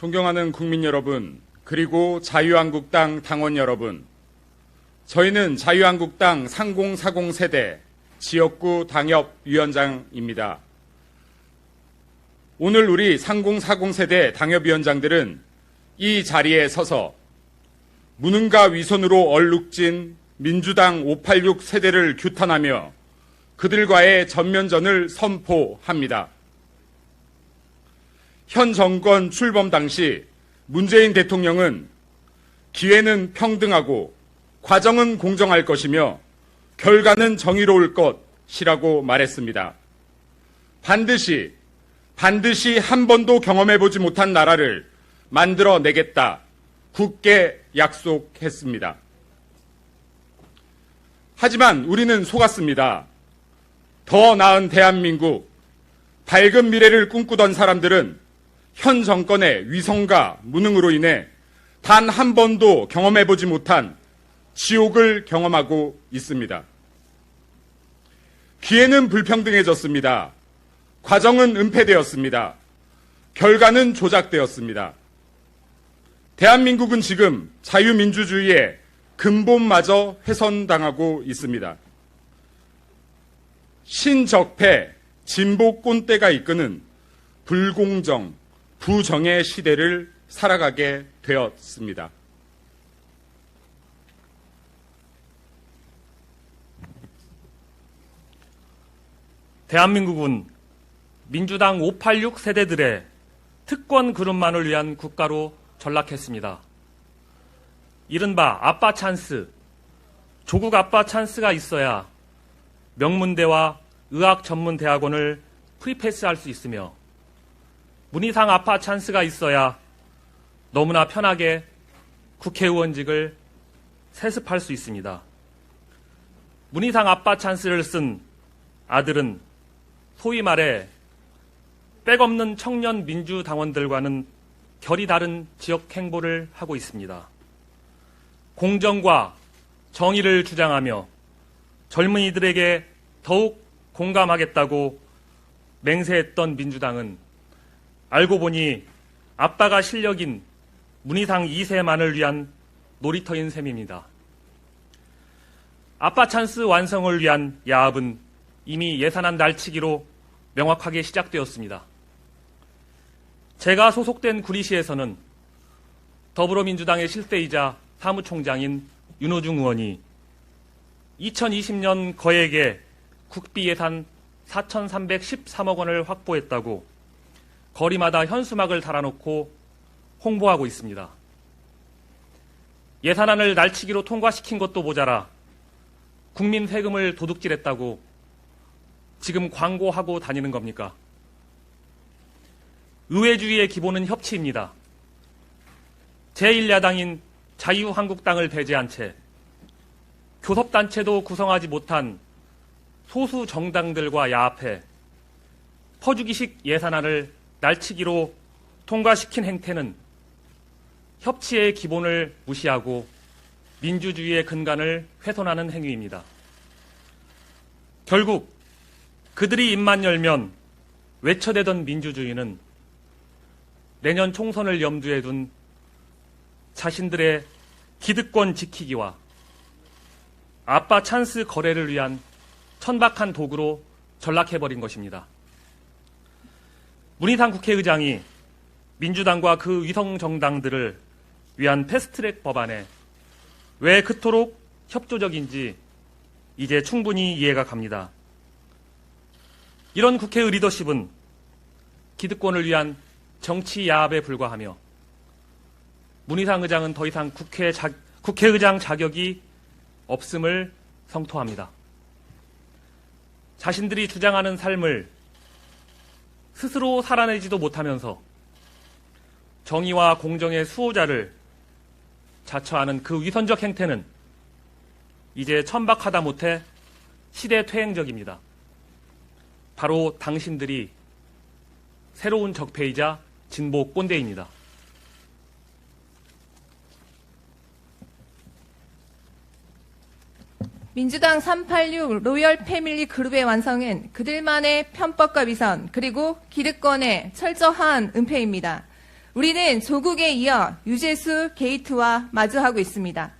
존경하는 국민 여러분, 그리고 자유한국당 당원 여러분, 저희는 자유한국당 3040 세대 지역구 당협위원장입니다. 오늘 우리 3040 세대 당협위원장들은 이 자리에 서서 무능과 위선으로 얼룩진 민주당 586 세대를 규탄하며 그들과의 전면전을 선포합니다. 현 정권 출범 당시 문재인 대통령은 기회는 평등하고 과정은 공정할 것이며 결과는 정의로울 것이라고 말했습니다. 반드시 한 번도 경험해보지 못한 나라를 만들어내겠다 굳게 약속했습니다. 하지만 우리는 속았습니다. 더 나은 대한민국, 밝은 미래를 꿈꾸던 사람들은 현 정권의 위선과 무능으로 인해 단 한 번도 경험해보지 못한 지옥을 경험하고 있습니다. 기회는 불평등해졌습니다. 과정은 은폐되었습니다. 결과는 조작되었습니다. 대한민국은 지금 자유민주주의의 근본마저 훼손당하고 있습니다. 신적폐, 진보 꼰대가 이끄는 불공정, 부정의 시대를 살아가게 되었습니다. 대한민국은 민주당 586 세대들의 특권 그룹만을 위한 국가로 전락했습니다. 이른바 아빠 찬스, 조국 아빠 찬스가 있어야 명문대와 의학전문대학원을 프리패스할 수 있으며 문희상 아빠 찬스가 있어야 너무나 편하게 국회의원직을 세습할 수 있습니다. 문희상 아빠 찬스를 쓴 아들은 소위 말해 백없는 청년 민주당원들과는 결이 다른 지역 행보를 하고 있습니다. 공정과 정의를 주장하며 젊은이들에게 더욱 공감하겠다고 맹세했던 민주당은 알고 보니 아빠가 실력인 문희상 2세만을 위한 놀이터인 셈입니다. 아빠 찬스 완성을 위한 야합은 이미 예산안 날치기로 명확하게 시작되었습니다. 제가 소속된 구리시에서는 더불어민주당의 실세이자 사무총장인 윤호중 의원이 2020년 거액의 국비 예산 4,313억 원을 확보했다고 거리마다 현수막을 달아놓고 홍보하고 있습니다. 예산안을 날치기로 통과시킨 것도 모자라 국민 세금을 도둑질했다고 지금 광고하고 다니는 겁니까? 의회주의의 기본은 협치입니다. 제1야당인 자유한국당을 배제한 채 교섭단체도 구성하지 못한 소수 정당들과 야합해 퍼주기식 예산안을 날치기로 통과시킨 행태는 협치의 기본을 무시하고 민주주의의 근간을 훼손하는 행위입니다. 결국 그들이 입만 열면 외쳐대던 민주주의는 내년 총선을 염두에 둔 자신들의 기득권 지키기와 아빠 찬스 거래를 위한 천박한 도구로 전락해버린 것입니다. 문희상 국회의장이 민주당과 그 위성 정당들을 위한 패스트트랙 법안에 왜 그토록 협조적인지 이제 충분히 이해가 갑니다. 이런 국회의 리더십은 기득권을 위한 정치 야합에 불과하며 문희상 의장은 더 이상 국회의장 자격이 없음을 성토합니다. 자신들이 주장하는 삶을 스스로 살아내지도 못하면서 정의와 공정의 수호자를 자처하는 그 위선적 행태는 이제 천박하다 못해 시대퇴행적입니다. 바로 당신들이 새로운 적폐이자 진보 꼰대입니다. 민주당 386 로열 패밀리 그룹의 완성은 그들만의 편법과 위선 그리고 기득권의 철저한 은폐입니다. 우리는 조국에 이어 유재수 게이트와 마주하고 있습니다.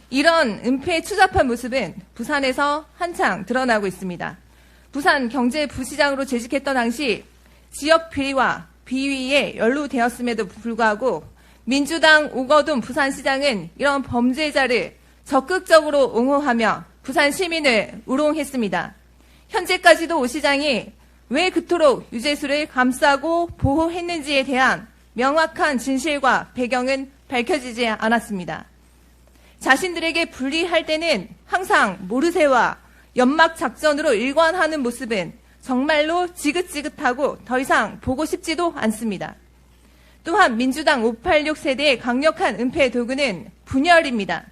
이런 은폐 추잡한 모습은 부산에서 한창 드러나고 있습니다. 부산 경제부시장으로 재직했던 당시 지역 비리와 비위에 연루되었음에도 불구하고 민주당 오거돈 부산시장은 이런 범죄자를 적극적으로 옹호하며 부산 시민을 우롱했습니다. 현재까지도 오 시장이 왜 그토록 유재수를 감싸고 보호했는지에 대한 명확한 진실과 배경은 밝혀지지 않았습니다. 자신들에게 불리할 때는 항상 모르쇠와 연막 작전으로 일관하는 모습은 정말로 지긋지긋하고 더 이상 보고 싶지도 않습니다. 또한 민주당 586 세대의 강력한 은폐 도구는 분열입니다.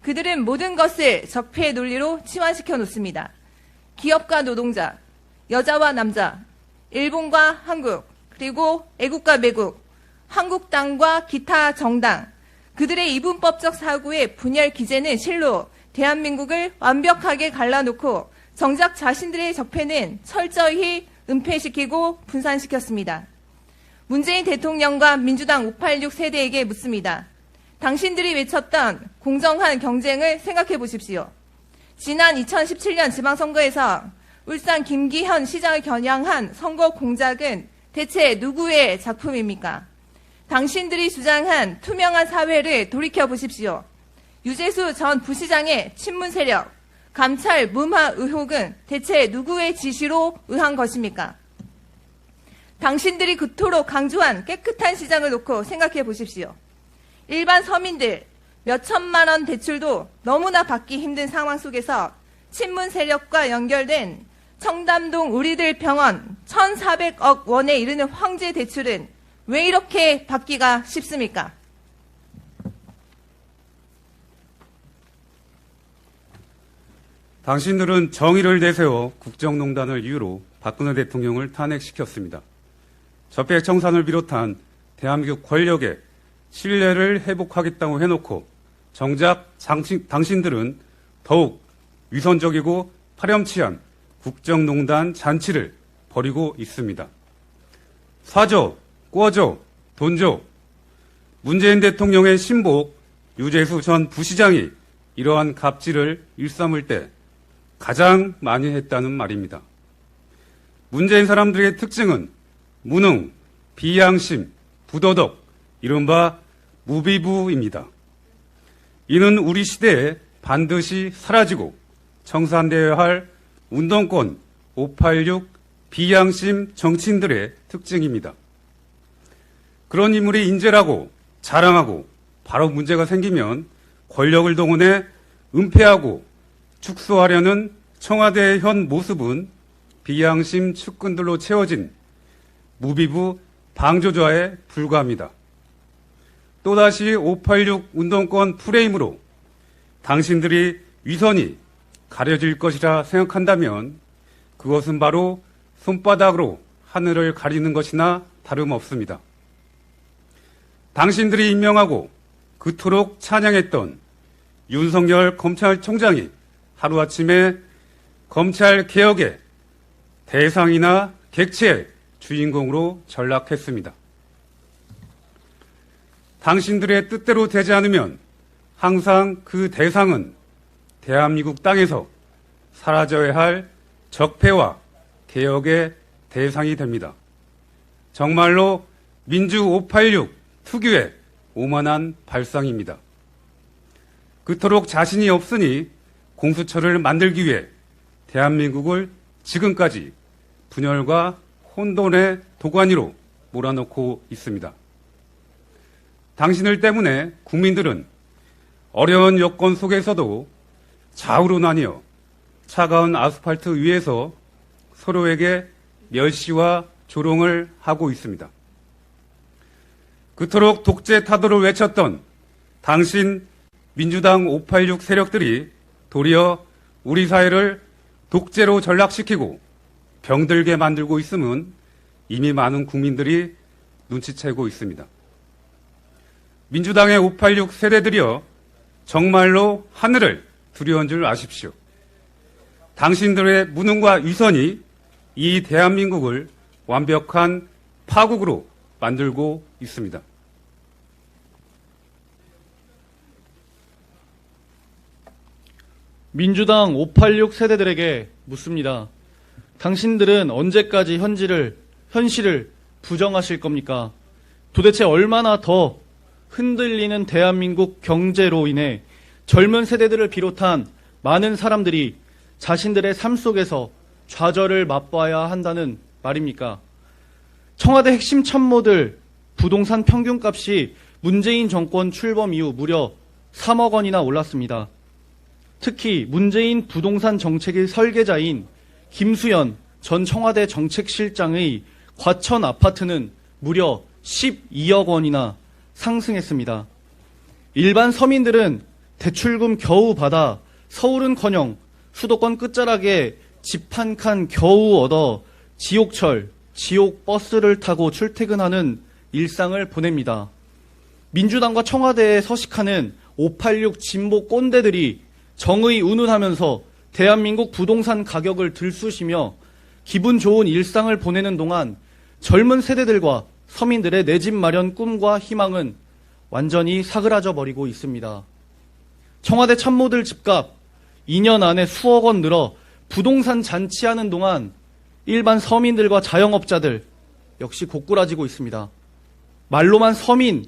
그들은 모든 것을 적폐 논리로 치환시켜 놓습니다. 기업과 노동자, 여자와 남자, 일본과 한국, 그리고 애국과 매국, 한국당과 기타 정당, 그들의 이분법적 사고의 분열 기제는 실로 대한민국을 완벽하게 갈라놓고 정작 자신들의 적폐는 철저히 은폐시키고 분산시켰습니다. 문재인 대통령과 민주당 586 세대에게 묻습니다. 당신들이 외쳤던 공정한 경쟁을 생각해 보십시오. 지난 2017년 지방선거에서 울산 김기현 시장을 겨냥한 선거 공작은 대체 누구의 작품입니까? 당신들이 주장한 투명한 사회를 돌이켜 보십시오. 유재수 전 부시장의 친문 세력, 감찰 무마 의혹은 대체 누구의 지시로 의한 것입니까? 당신들이 그토록 강조한 깨끗한 시장을 놓고 생각해 보십시오. 일반 서민들 몇천만 원 대출도 너무나 받기 힘든 상황 속에서 친문 세력과 연결된 청담동 우리들 병원 1,400억 원에 이르는 황제 대출은 왜 이렇게 받기가 쉽습니까? 당신들은 정의를 내세워 국정농단을 이유로 박근혜 대통령을 탄핵시켰습니다. 적폐청산을 비롯한 대한민국 권력의 신뢰를 회복하겠다고 해놓고 정작 당신들은 더욱 위선적이고 파렴치한 국정농단 잔치를 벌이고 있습니다. 사줘, 꿔줘, 돈 줘. 문재인 대통령의 신복 유재수 전 부시장이 이러한 갑질을 일삼을 때 가장 많이 했다는 말입니다. 문재인 사람들의 특징은 무능, 비양심, 부도덕, 이른바 무비부입니다. 이는 우리 시대에 반드시 사라지고 청산되어야 할 운동권 586 비양심 정치인들의 특징입니다. 그런 인물이 인재라고 자랑하고 바로 문제가 생기면 권력을 동원해 은폐하고 축소하려는 청와대의 현 모습은 비양심 측근들로 채워진 무비부 방조자에 불과합니다. 또다시 586 운동권 프레임으로 당신들이 위선이 가려질 것이라 생각한다면 그것은 바로 손바닥으로 하늘을 가리는 것이나 다름없습니다. 당신들이 임명하고 그토록 찬양했던 윤석열 검찰총장이 하루아침에 검찰 개혁의 대상이나 객체의 주인공으로 전락했습니다. 당신들의 뜻대로 되지 않으면 항상 그 대상은 대한민국 땅에서 사라져야 할 적폐와 개혁의 대상이 됩니다. 정말로 민주 586 특유의 오만한 발상입니다. 그토록 자신이 없으니 공수처를 만들기 위해 대한민국을 지금까지 분열과 혼돈의 도가니로 몰아넣고 있습니다. 당신들 때문에 국민들은 어려운 여건 속에서도 좌우로 나뉘어 차가운 아스팔트 위에서 서로에게 멸시와 조롱을 하고 있습니다. 그토록 독재 타도를 외쳤던 당신 민주당 586 세력들이 도리어 우리 사회를 독재로 전락시키고 병들게 만들고 있음은 이미 많은 국민들이 눈치채고 있습니다. 민주당의 586 세대들이여 정말로 하늘을 두려운 줄 아십시오. 당신들의 무능과 위선이 이 대한민국을 완벽한 파국으로 만들고 있습니다. 민주당 586 세대들에게 묻습니다. 당신들은 언제까지 현실을 부정하실 겁니까? 도대체 얼마나 더 흔들리는 대한민국 경제로 인해 젊은 세대들을 비롯한 많은 사람들이 자신들의 삶 속에서 좌절을 맛봐야 한다는 말입니까? 청와대 핵심 참모들 부동산 평균값이 문재인 정권 출범 이후 무려 3억 원이나 올랐습니다. 특히 문재인 부동산 정책의 설계자인 김수현 전 청와대 정책실장의 과천 아파트는 무려 12억 원이나 상승했습니다. 일반 서민들은 대출금 겨우 받아 서울은커녕 수도권 끝자락에 집 한 칸 겨우 얻어 지옥철, 지옥버스를 타고 출퇴근하는 일상을 보냅니다. 민주당과 청와대에 서식하는 586 진보 꼰대들이 정의 운운하면서 대한민국 부동산 가격을 들쑤시며 기분 좋은 일상을 보내는 동안 젊은 세대들과 서민들의 내 집 마련 꿈과 희망은 완전히 사그라져 버리고 있습니다. 청와대 참모들 집값 2년 안에 수억 원 늘어 부동산 잔치하는 동안 일반 서민들과 자영업자들 역시 고꾸라지고 있습니다. 말로만 서민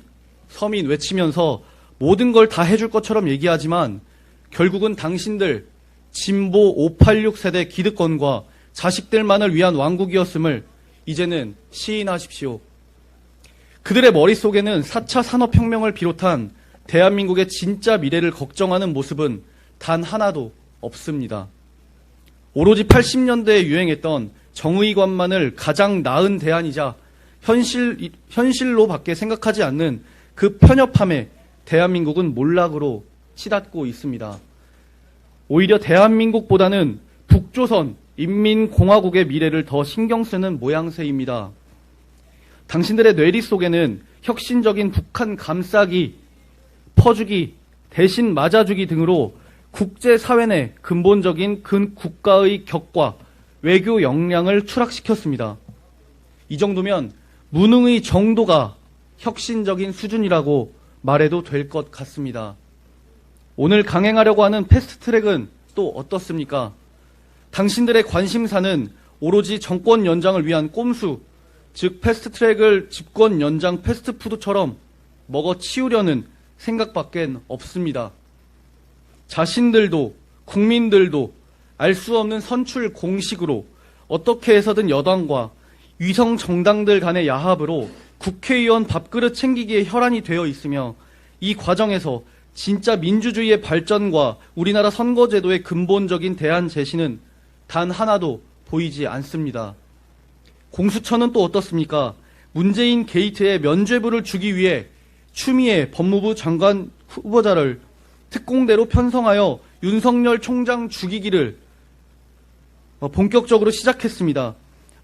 외치면서 모든 걸 다 해줄 것처럼 얘기하지만 결국은 당신들 진보 586 세대 기득권과 자식들만을 위한 왕국이었음을 이제는 시인하십시오. 그들의 머릿속에는 4차 산업혁명을 비롯한 대한민국의 진짜 미래를 걱정하는 모습은 단 하나도 없습니다. 오로지 80년대에 유행했던 정의관만을 가장 나은 대안이자 현실로밖에 생각하지 않는 그 편협함에 대한민국은 몰락으로 치닫고 있습니다. 오히려 대한민국보다는 북조선 인민공화국의 미래를 더 신경 쓰는 모양새입니다. 당신들의 뇌리 속에는 혁신적인 북한 감싸기, 퍼주기, 대신 맞아주기 등으로 국제사회 내 근본적인 국가의 격과 외교 역량을 추락시켰습니다. 이 정도면 무능의 정도가 혁신적인 수준이라고 말해도 될 것 같습니다. 오늘 강행하려고 하는 패스트트랙은 또 어떻습니까? 당신들의 관심사는 오로지 정권 연장을 위한 꼼수, 즉 패스트트랙을 집권 연장 패스트푸드처럼 먹어치우려는 생각밖엔 없습니다. 자신들도 국민들도 알 수 없는 선출 공식으로 어떻게 해서든 여당과 위성 정당들 간의 야합으로 국회의원 밥그릇 챙기기에 혈안이 되어 있으며 이 과정에서 진짜 민주주의의 발전과 우리나라 선거제도의 근본적인 대안 제시는 단 하나도 보이지 않습니다. 공수처는 또 어떻습니까? 문재인 게이트에 면죄부를 주기 위해 추미애 법무부 장관 후보자를 특공대로 편성하여 윤석열 총장 죽이기를 본격적으로 시작했습니다.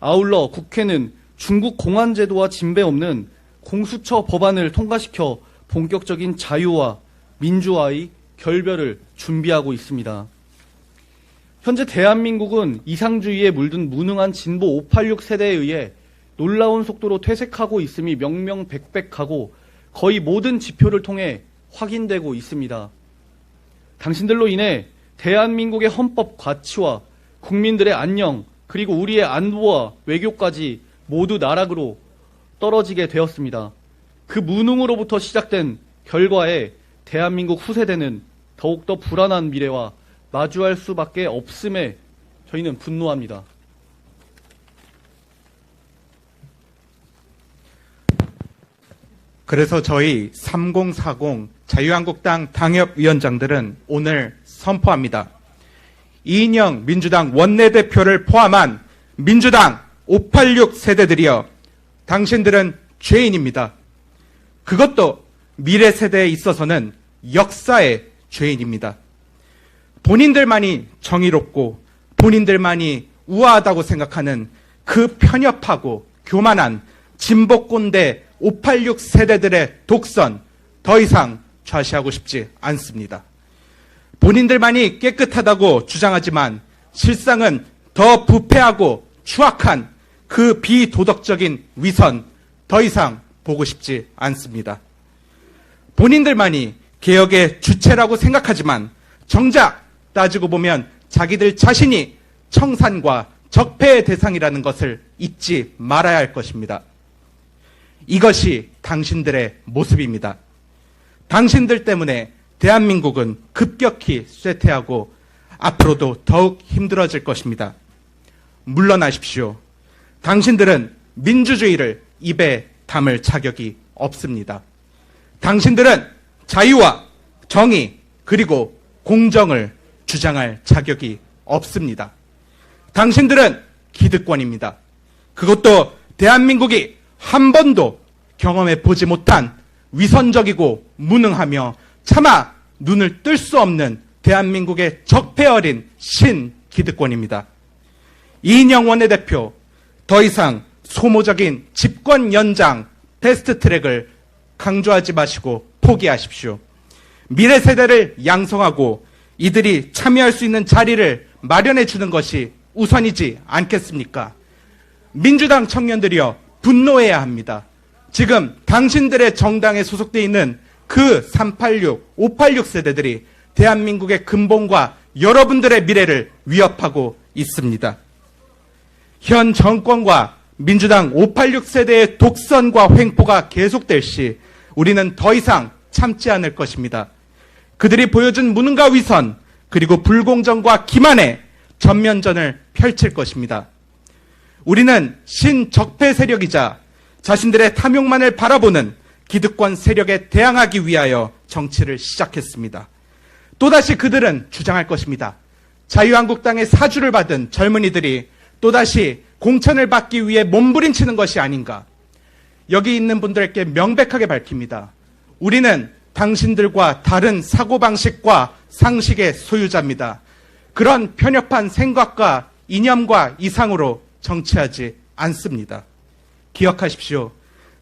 아울러 국회는 중국 공안제도와 진배 없는 공수처 법안을 통과시켜 본격적인 자유와 민주화의 결별을 준비하고 있습니다. 현재 대한민국은 이상주의에 물든 무능한 진보 586 세대에 의해 놀라운 속도로 퇴색하고 있음이 명명백백하고 거의 모든 지표를 통해 확인되고 있습니다. 당신들로 인해 대한민국의 헌법 가치와 국민들의 안녕 그리고 우리의 안보와 외교까지 모두 나락으로 떨어지게 되었습니다. 그 무능으로부터 시작된 결과에 대한민국 후세대는 더욱더 불안한 미래와 마주할 수밖에 없음에 저희는 분노합니다. 그래서 저희 3040 자유한국당 당협위원장들은 오늘 선포합니다. 이인영 민주당 원내대표를 포함한 민주당 586 세대들이여, 당신들은 죄인입니다. 그것도 미래 세대에 있어서는 역사의 죄인입니다. 본인들만이 정의롭고 본인들만이 우아하다고 생각하는 그 편협하고 교만한 진보꼰대 586 세대들의 독선 더 이상 좌시하고 싶지 않습니다. 본인들만이 깨끗하다고 주장하지만 실상은 더 부패하고 추악한 그 비도덕적인 위선 더 이상 보고 싶지 않습니다. 본인들만이 개혁의 주체라고 생각하지만 정작 따지고 보면 자기들 자신이 청산과 적폐의 대상이라는 것을 잊지 말아야 할 것입니다. 이것이 당신들의 모습입니다. 당신들 때문에 대한민국은 급격히 쇠퇴하고 앞으로도 더욱 힘들어질 것입니다. 물러나십시오. 당신들은 민주주의를 입에 담을 자격이 없습니다. 당신들은 자유와 정의 그리고 공정을 주장할 자격이 없습니다. 당신들은 기득권입니다. 그것도 대한민국이 한 번도 경험해 보지 못한 위선적이고 무능하며 차마 눈을 뜰 수 없는 대한민국의 적폐 어린 신기득권입니다. 이인영 원내대표, 더 이상 소모적인 집권 연장 패스트트랙을 강조하지 마시고 포기하십시오. 미래 세대를 양성하고 이들이 참여할 수 있는 자리를 마련해 주는 것이 우선이지 않겠습니까? 민주당 청년들이여 분노해야 합니다. 지금 당신들의 정당에 소속돼 있는 그 386, 586 세대들이 대한민국의 근본과 여러분들의 미래를 위협하고 있습니다. 현 정권과 민주당 586 세대의 독선과 횡포가 계속될 시 우리는 더 이상 참지 않을 것입니다. 그들이 보여준 무능과 위선 그리고 불공정과 기만의 전면전을 펼칠 것입니다. 우리는 신적폐 세력이자 자신들의 탐욕만을 바라보는 기득권 세력에 대항하기 위하여 정치를 시작했습니다. 또다시 그들은 주장할 것입니다. 자유한국당의 사주를 받은 젊은이들이 또다시 공천을 받기 위해 몸부림치는 것이 아닌가. 여기 있는 분들께 명백하게 밝힙니다. 우리는 당신들과 다른 사고방식과 상식의 소유자입니다. 그런 편협한 생각과 이념과 이상으로 정치하지 않습니다. 기억하십시오.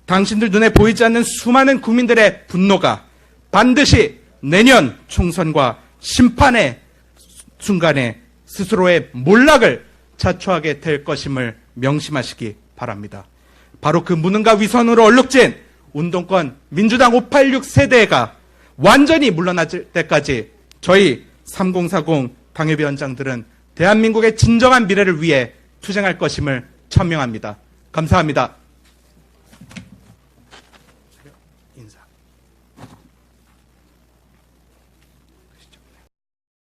당신들 눈에 보이지 않는 수많은 국민들의 분노가 반드시 내년 총선과 심판의 순간에 스스로의 몰락을 자초하게 될 것임을 명심하시기 바랍니다. 바로 그 무능과 위선으로 얼룩진 운동권 민주당 586 세대가 완전히 물러날 때까지 저희 3040 당협위원장들은 대한민국의 진정한 미래를 위해 투쟁할 것임을 천명합니다. 감사합니다.